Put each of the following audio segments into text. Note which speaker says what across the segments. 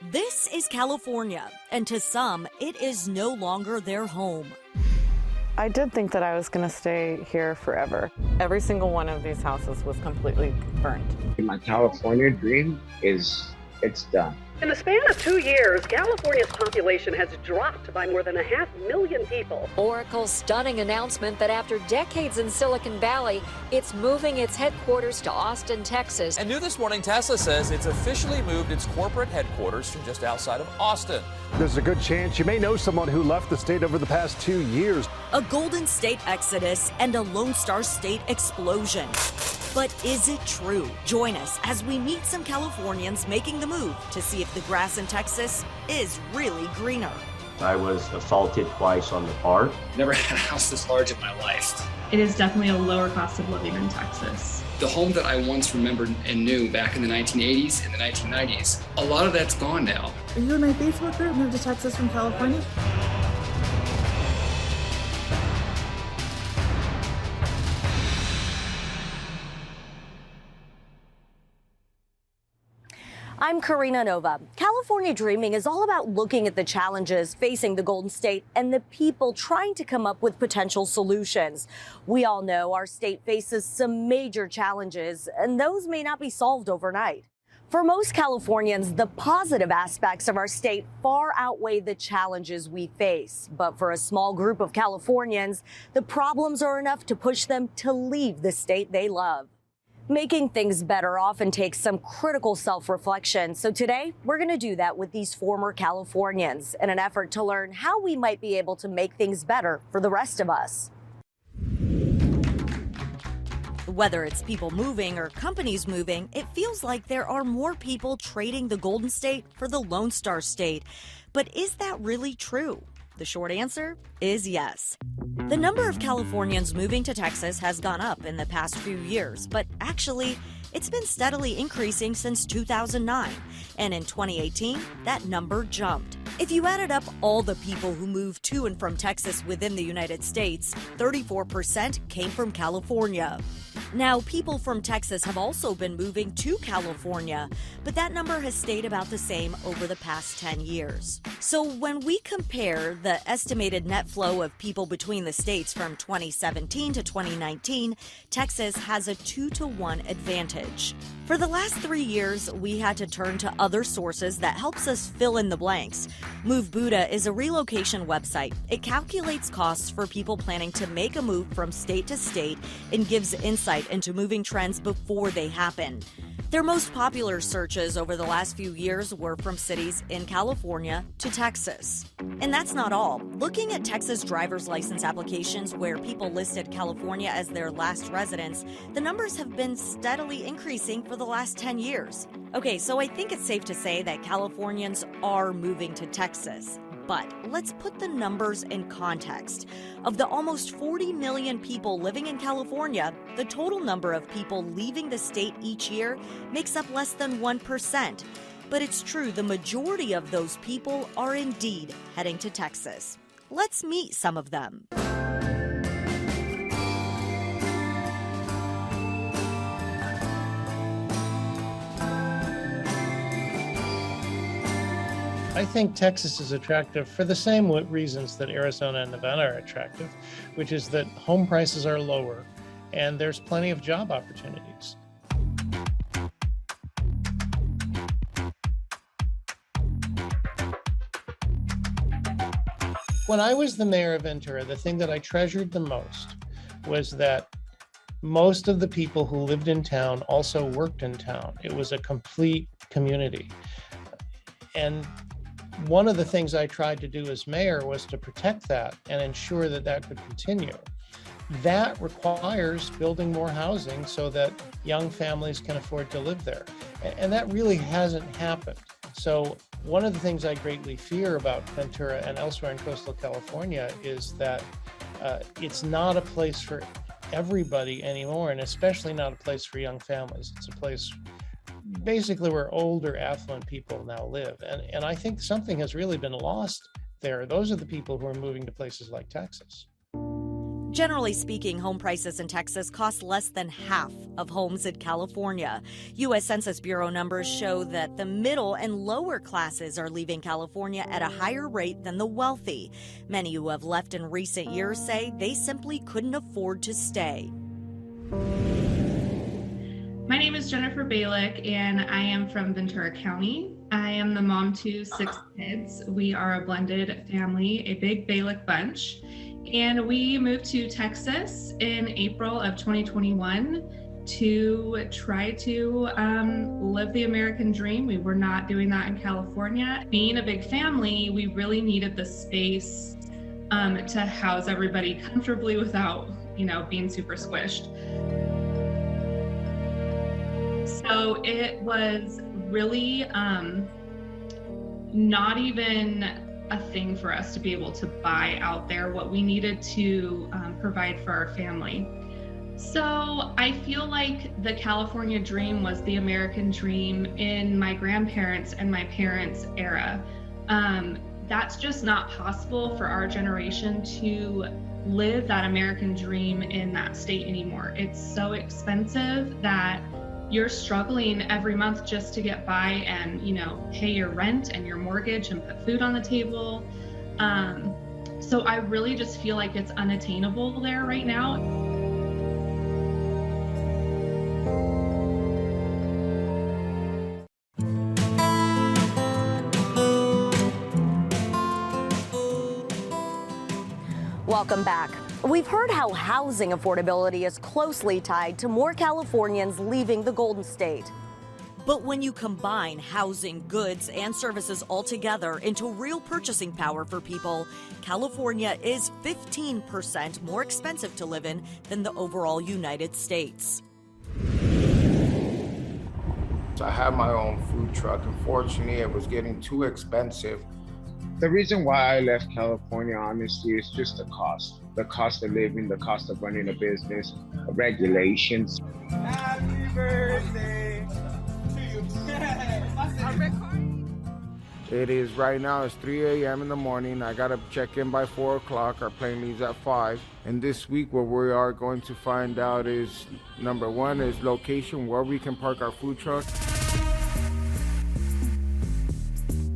Speaker 1: This is California, and to some, it is no longer their home.
Speaker 2: I did think that I was going to stay here forever. Every single one of these houses was completely burnt.
Speaker 3: My California dream it's done.
Speaker 4: In the span of 2 years, California's population has dropped by more than 500,000 people.
Speaker 5: Oracle's stunning announcement that after decades in Silicon Valley, it's moving its headquarters to Austin, Texas.
Speaker 6: And new this morning, Tesla says it's officially moved its corporate headquarters from just outside of Austin.
Speaker 7: There's a good chance you may know someone who left the state over the past 2 years.
Speaker 1: A Golden State exodus and a Lone Star State explosion. But is it true? Join us as we meet some Californians making the move to see if the grass in Texas is really greener.
Speaker 8: I was assaulted twice on the park.
Speaker 9: Never had a house this large in my life.
Speaker 10: It is definitely a lower cost of living in Texas.
Speaker 9: The home that I once remembered and knew back in the 1980s and the 1990s, a lot of that's gone now.
Speaker 11: Are you in my Facebook group, moved to Texas from California?
Speaker 1: I'm Karina Nova. California Dreaming is all about looking at the challenges facing the Golden State and the people trying to come up with potential solutions. We all know our state faces some major challenges, and those may not be solved overnight. For most Californians, the positive aspects of our state far outweigh the challenges we face. But for a small group of Californians, the problems are enough to push them to leave the state they love. Making things better often takes some critical self-reflection. So today, we're going to do that with these former Californians in an effort to learn how we might be able to make things better for the rest of us. Whether it's people moving or companies moving, it feels like there are more people trading the Golden State for the Lone Star State. But is that really true? The short answer is yes. The number of Californians moving to Texas has gone up in the past few years, but actually, it's been steadily increasing since 2009. And in 2018, that number jumped. If you added up all the people who moved to and from Texas within the United States, 34% came from California. Now, people from Texas have also been moving to California, but that number has stayed about the same over the past 10 years. So when we compare the estimated net flow of people between the states from 2017 to 2019, Texas has a 2-to-1 advantage. For the last 3 years, we had to turn to other sources that helps us fill in the blanks. Move Buddha is a relocation website. It calculates costs for people planning to make a move from state to state and gives insight into moving trends before they happen. Their most popular searches over the last few years were from cities in California to Texas. And that's not all. Looking at Texas driver's license applications where people listed California as their last residence, the numbers have been steadily increasing for the last 10 years. Okay, so I think it's safe to say that Californians are moving to Texas. But let's put the numbers in context. Of the almost 40 million people living in California, the total number of people leaving the state each year makes up less than 1%. But it's true, the majority of those people are indeed heading to Texas. Let's meet some of them.
Speaker 12: I think Texas is attractive for the same reasons that Arizona and Nevada are attractive, which is that home prices are lower and there's plenty of job opportunities. When I was the mayor of Ventura, the thing that I treasured the most was that most of the people who lived in town also worked in town. It was a complete community. And one of the things I tried to do as mayor was to protect that and ensure that that could continue. That requires building more housing so that young families can afford to live there. And that really hasn't happened. So one of the things I greatly fear about Ventura and elsewhere in coastal California is that it's not a place for everybody anymore, and especially not a place for young families. It's a place basically where older, affluent people now live. And I think something has really been lost there. Those are the people who are moving to places like Texas.
Speaker 1: Generally speaking, home prices in Texas cost less than half of homes in California. U.S. Census Bureau numbers show that the middle and lower classes are leaving California at a higher rate than the wealthy. Many who have left in recent years say they simply couldn't afford to stay.
Speaker 10: My name is Jennifer Balick, and I am from Ventura County. I am the mom to 6 kids. We are a blended family, a big Balick bunch. And we moved to Texas in April of 2021 to try to live the American dream. We were not doing that in California. Being a big family, we really needed the space to house everybody comfortably without, being super squished. So it was really not even a thing for us to be able to buy out there what we needed to provide for our family. So I feel like the California dream was the American dream in my grandparents' and my parents' era. That's just not possible for our generation to live that American dream in that state anymore. It's so expensive that you're struggling every month just to get by and, pay your rent and your mortgage and put food on the table. So I really just feel like it's unattainable there right now.
Speaker 1: Welcome back. We've heard how housing affordability is closely tied to more Californians leaving the Golden State. But when you combine housing, goods, and services all together into real purchasing power for people, California is 15% more expensive to live in than the overall United States.
Speaker 13: I have my own food truck. Unfortunately, it was getting too expensive.
Speaker 3: The reason why I left California, honestly, is just the cost. The cost of living, the cost of running a business, regulations.
Speaker 14: Happy birthday to you.
Speaker 13: It is right now, it's 3 a.m. in the morning. I gotta check in by 4 o'clock. Our plane leaves at 5. And this week what we are going to find out is, number one is location, where we can park our food truck.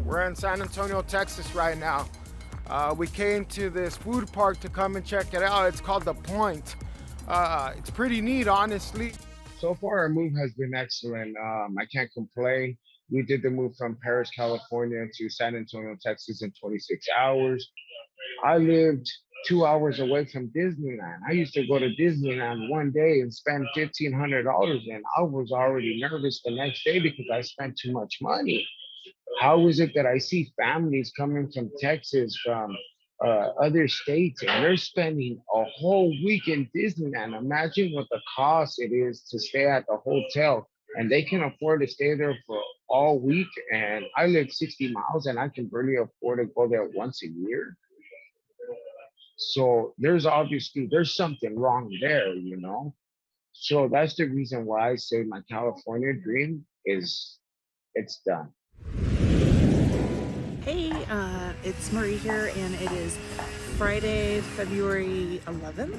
Speaker 13: We're in San Antonio, Texas right now. We came to this food park to come and check it out. It's called The Point. It's pretty neat, honestly.
Speaker 3: So far, our move has been excellent. I can't complain. We did the move from Paris, California to San Antonio, Texas in 26 hours. I lived 2 hours away from Disneyland. I used to go to Disneyland one day and spend $1,500, and I was already nervous the next day because I spent too much money. How is it that I see families coming from Texas, from other states, and they're spending a whole week in Disneyland? Imagine what the cost it is to stay at the hotel, and they can afford to stay there for all week. And I live 60 miles, and I can barely afford to go there once a year. So there's something wrong there, So that's the reason why I say my California dream it's done.
Speaker 11: Hey, it's Marie here, and it is Friday, February 11th,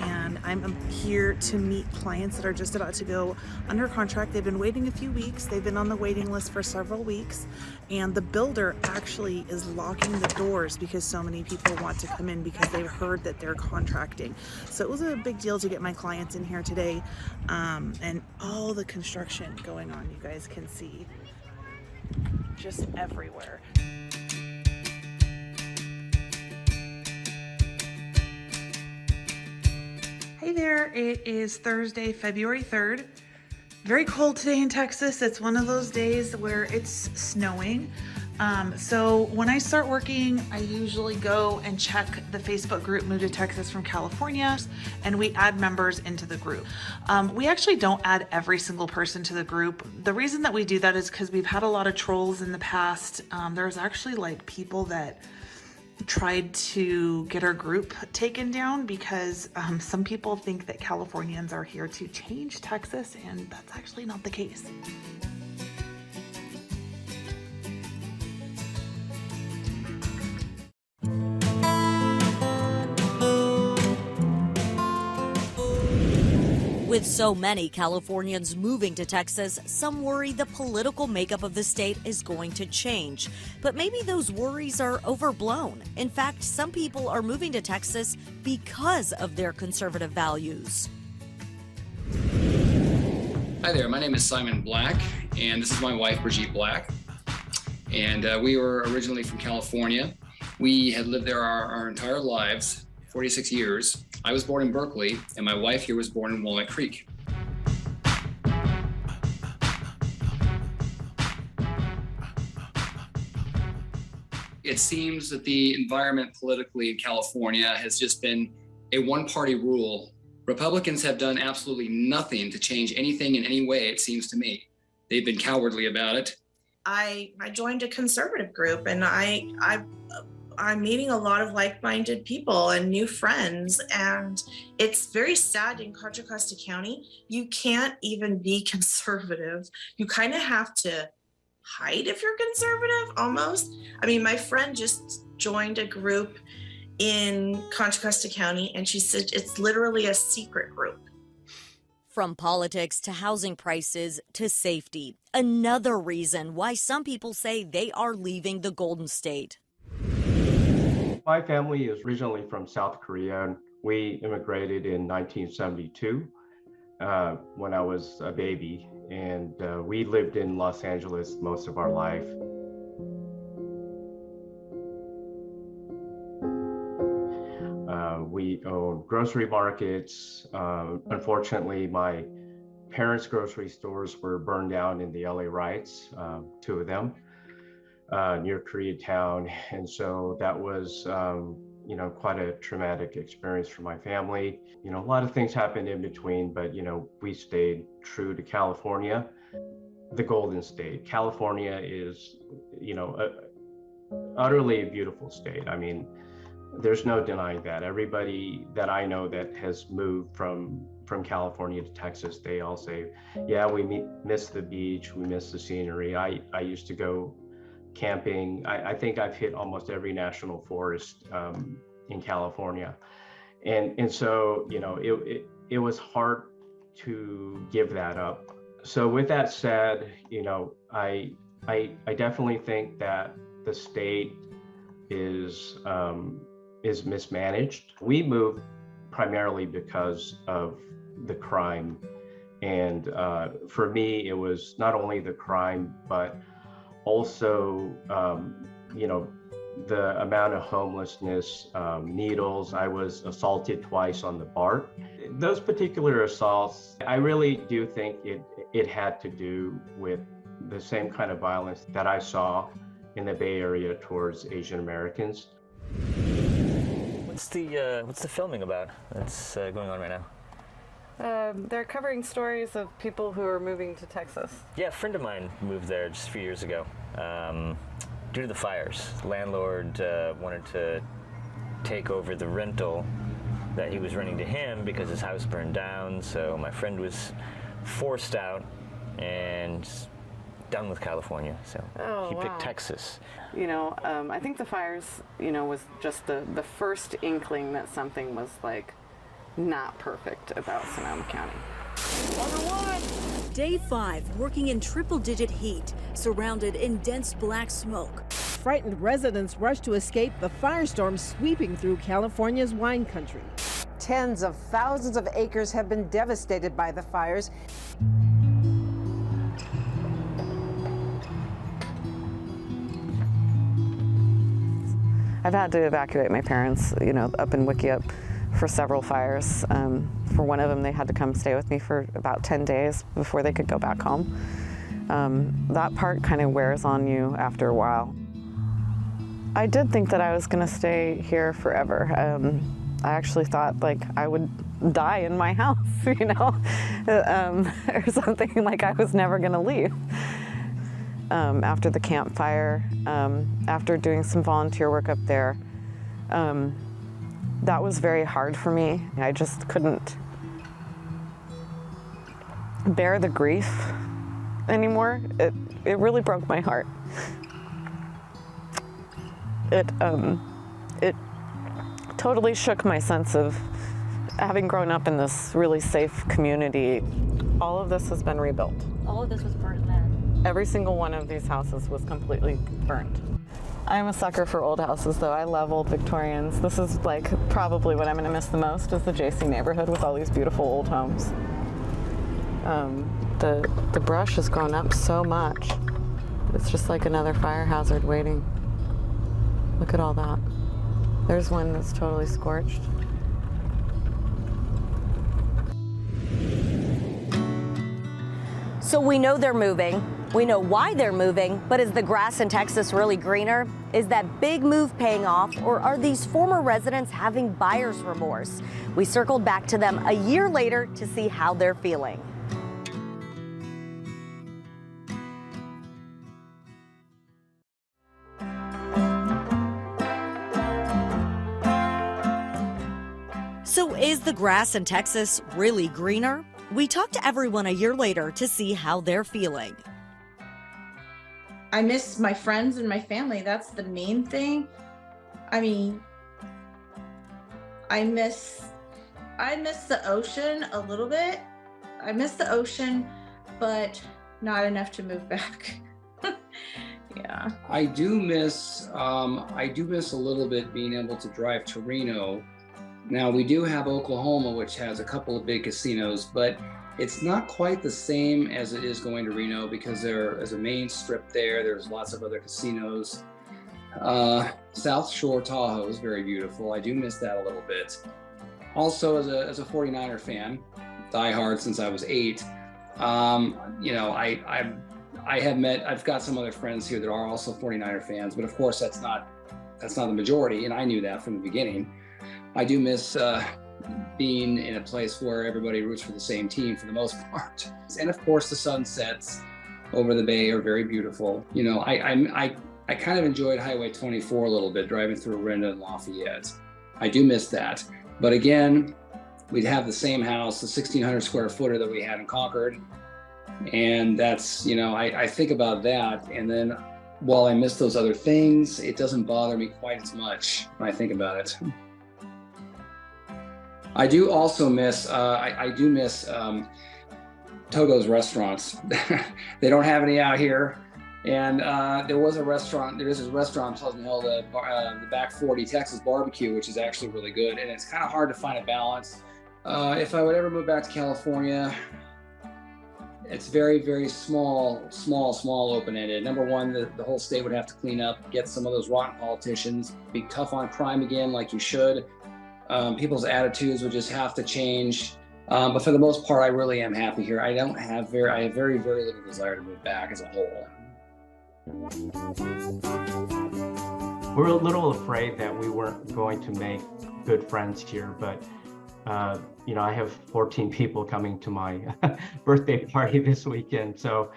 Speaker 11: and I'm here to meet clients that are just about to go under contract. They've been waiting a few weeks. They've been on the waiting list for several weeks, and the builder actually is locking the doors because so many people want to come in because they've heard that they're contracting. So it was a big deal to get my clients in here today, and all the construction going on, you guys can see just everywhere. Hey there, it is Thursday, February 3rd. Very cold today in Texas. It's one of those days where it's snowing. So when I start working, I usually go and check the Facebook group Move to Texas from California, and we add members into the group. We actually don't add every single person to the group. The reason that we do that is because we've had a lot of trolls in the past. There's actually people that tried to get our group taken down because some people think that Californians are here to change Texas, and that's actually not the case.
Speaker 1: With so many Californians moving to Texas, some worry the political makeup of the state is going to change. But maybe those worries are overblown. In fact, some people are moving to Texas because of their conservative values.
Speaker 9: Hi there, my name is Simon Black, and this is my wife, Brigitte Black. And we were originally from California. We had lived there our entire lives, 46 years. I was born in Berkeley, and my wife here was born in Walnut Creek. It seems that the environment politically in California has just been a one-party rule. Republicans have done absolutely nothing to change anything in any way, it seems to me. They've been cowardly about it.
Speaker 15: I joined a conservative group, and I'm meeting a lot of like-minded people and new friends, and it's very sad in Contra Costa County. You can't even be conservative. You kind of have to hide if you're conservative, almost. I mean, my friend just joined a group in Contra Costa County, and she said it's literally a secret group.
Speaker 1: From politics to housing prices to safety, another reason why some people say they are leaving the Golden State.
Speaker 8: My family is originally from South Korea, and we immigrated in 1972 when I was a baby, and we lived in Los Angeles most of our life. We own grocery markets. Unfortunately, my parents' grocery stores were burned down in the LA riots, two of them. Near Koreatown, and so that was, quite a traumatic experience for my family. A lot of things happened in between, but we stayed true to California, the Golden State. California is, utterly a beautiful state. I mean, there's no denying that. Everybody that I know that has moved from California to Texas, they all say, yeah, we miss the beach, we miss the scenery. I used to go camping. I think I've hit almost every national forest in California. And so, it was hard to give that up. So with that said, I definitely think that the state is mismanaged. We moved primarily because of the crime. And for me, it was not only the crime, but also, the amount of homelessness, needles. I was assaulted twice on the BART. Those particular assaults, I really do think it had to do with the same kind of violence that I saw in the Bay Area towards Asian Americans.
Speaker 16: What's the filming about that's going on right now?
Speaker 2: They're covering stories of people who are moving to Texas.
Speaker 16: Yeah, a friend of mine moved there just a few years ago due to the fires. The landlord wanted to take over the rental that he was renting to him because his house burned down. So my friend was forced out and done with California. So he picked Texas.
Speaker 2: I think the fires, was just the first inkling that something was not perfect about Sonoma County.
Speaker 17: Day 5, working in triple-digit heat, surrounded in dense black smoke.
Speaker 18: Frightened residents rush to escape the firestorm sweeping through California's wine country.
Speaker 19: Tens of thousands of acres have been devastated by the fires.
Speaker 2: I've had to evacuate my parents, up in Wickiup for several fires. For one of them, they had to come stay with me for about 10 days before they could go back home. That part kind of wears on you after a while. I did think that I was going to stay here forever. I actually thought I would die in my house, or something, I was never going to leave. After the campfire, after doing some volunteer work up there, that was very hard for me. I just couldn't bear the grief anymore. It really broke my heart. It totally shook my sense of having grown up in this really safe community, all of this has been rebuilt.
Speaker 1: All of this was burnt then?
Speaker 2: Every single one of these houses was completely burnt. I'm a sucker for old houses, though. I love old Victorians. This is like probably what I'm going to miss the most is the JC neighborhood with all these beautiful old homes. The brush has grown up so much. It's just like another fire hazard waiting. Look at all that. There's one that's totally scorched.
Speaker 1: So we know they're moving. We know why they're moving, but is the grass in Texas really greener? Is that big move paying off, or are these former residents having buyer's remorse? We circled back to them a year later to see how they're feeling. So is the grass in Texas really greener? We talked to everyone a year later to see how they're feeling.
Speaker 15: I miss my friends and my family. That's the main thing. I mean, I miss the ocean a little bit. I miss the ocean, but not enough to move back. Yeah.
Speaker 9: I do miss a little bit being able to drive to Reno. Now we do have Oklahoma, which has a couple of big casinos, but it's not quite the same as it is going to Reno because there is a main strip there. There's lots of other casinos. South Shore Tahoe is very beautiful. I do miss that a little bit. Also, as a 49er fan, diehard since I was 8, you know, I've got some other friends here that are also 49er fans, but of course that's not the majority, and I knew that from the beginning. I do miss being in a place where everybody roots for the same team for the most part. And of course the sunsets over the bay are very beautiful. You know, I kind of enjoyed Highway 24 a little bit, driving through Orinda and Lafayette. I do miss that. But again, we'd have the same house, the 1,600 square footer that we had in Concord. And that's, you know, I think about that. And then while I miss those other things, it doesn't bother me quite as much when I think about it. I do also miss, I do miss Togo's restaurants. They don't have any out here. And there is a restaurant in Pleasant Hill, the Back 40 Texas Barbecue, which is actually really good. And it's kind of hard to find a balance. If I would ever move back to California, it's very, very small, open-ended. Number one, the whole state would have to clean up, get some of those rotten politicians, be tough on crime again, like you should. People's attitudes would just have to change. But for the most part, I really am happy here. I have very, very little desire to move back as a whole.
Speaker 8: We're a little afraid that we weren't going to make good friends here, but you know, I have 14 people coming to my birthday party this weekend. So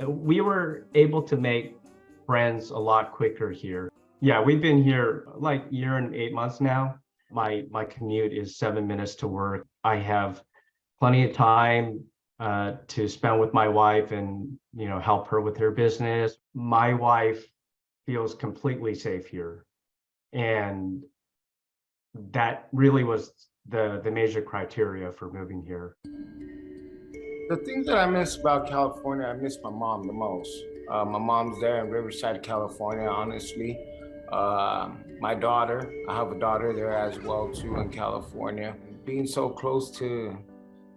Speaker 8: we were able to make friends a lot quicker here. Yeah, we've been here like a year and 8 months now. My commute is 7 minutes to work. I have plenty of time to spend with my wife and, you know, help her with her business. My wife feels completely safe here. And that really was the major criteria for moving here.
Speaker 13: The thing that I miss about California, I miss my mom the most. My mom's there in Riverside, California, honestly. My daughter, I have a daughter there as well too in California. Being so close to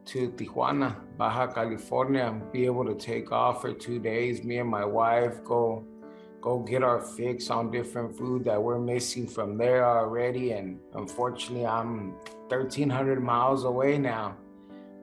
Speaker 13: Tijuana, Baja California, be able to take off for 2 days, me and my wife go get our fix on different food that we're missing from there already. And unfortunately, I'm 1,300 miles away now,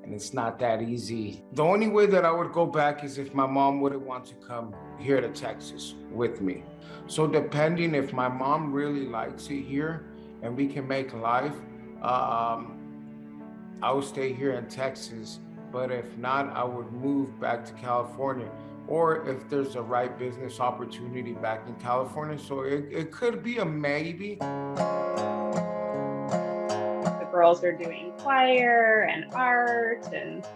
Speaker 13: and it's not that easy. The only way that I would go back is if my mom wouldn't want to come here to Texas with me. So depending if my mom really likes it here and we can make life, I would stay here in Texas. But if not, I would move back to California. Or if there's a right business opportunity back in California. So it could be a maybe.
Speaker 20: The girls are doing choir and art, and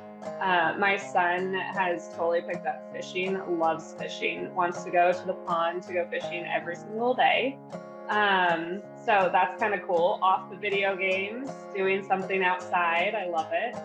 Speaker 20: my son has totally picked up fishing, loves fishing, wants to go to the pond to go fishing every single day. So that's kind of cool. Off the video games, doing something outside. I love it.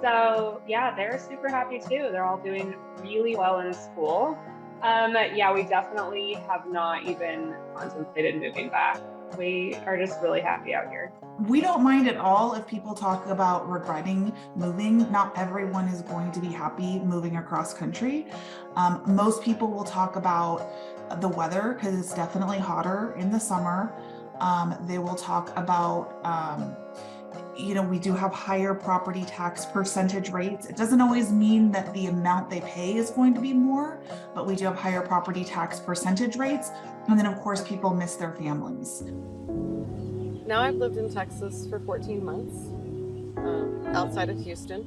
Speaker 20: So yeah, they're super happy too. They're all doing really well in school. Yeah, we definitely have not even contemplated moving back. We are just really happy out here.
Speaker 11: We don't mind at all if people talk about regretting moving. Not everyone is going to be happy moving across country. Most people will talk about the weather because it's definitely hotter in the summer. They will talk about, we do have higher property tax percentage rates. It doesn't always mean that the amount they pay is going to be more, but we do have higher property tax percentage rates. And then of course, people miss their families.
Speaker 2: Now I've lived in Texas for 14 months, outside of Houston.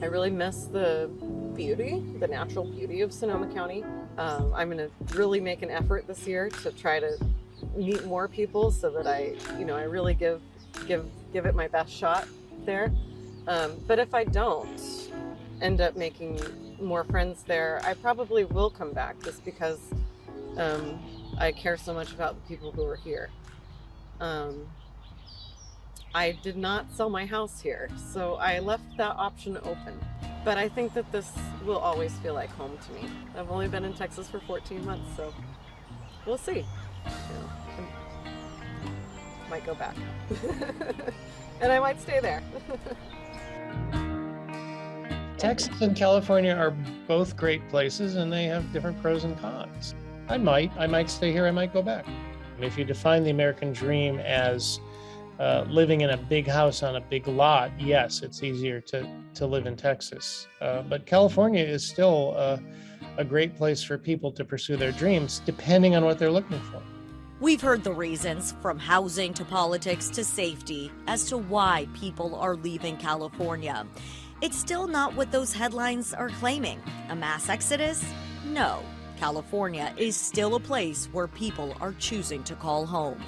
Speaker 2: I really miss the natural beauty of Sonoma County. I'm gonna really make an effort this year to try to meet more people so that I really give it my best shot there. But if I don't end up making more friends there, I probably will come back just because I care so much about the people who are here. I did not sell my house here, so I left that option open. But I think that this will always feel like home to me. I've only been in Texas for 14 months, so we'll see. I might go back. And I might stay there.
Speaker 12: Texas and California are both great places, and they have different pros and cons. I might stay here, I might go back. If you define the American dream as living in a big house on a big lot, yes, it's easier to live in Texas. But California is still a great place for people to pursue their dreams, depending on what they're looking for.
Speaker 1: We've heard the reasons, from housing to politics to safety, as to why people are leaving California. It's still not what those headlines are claiming. A mass exodus? No. California is still a place where people are choosing to call home.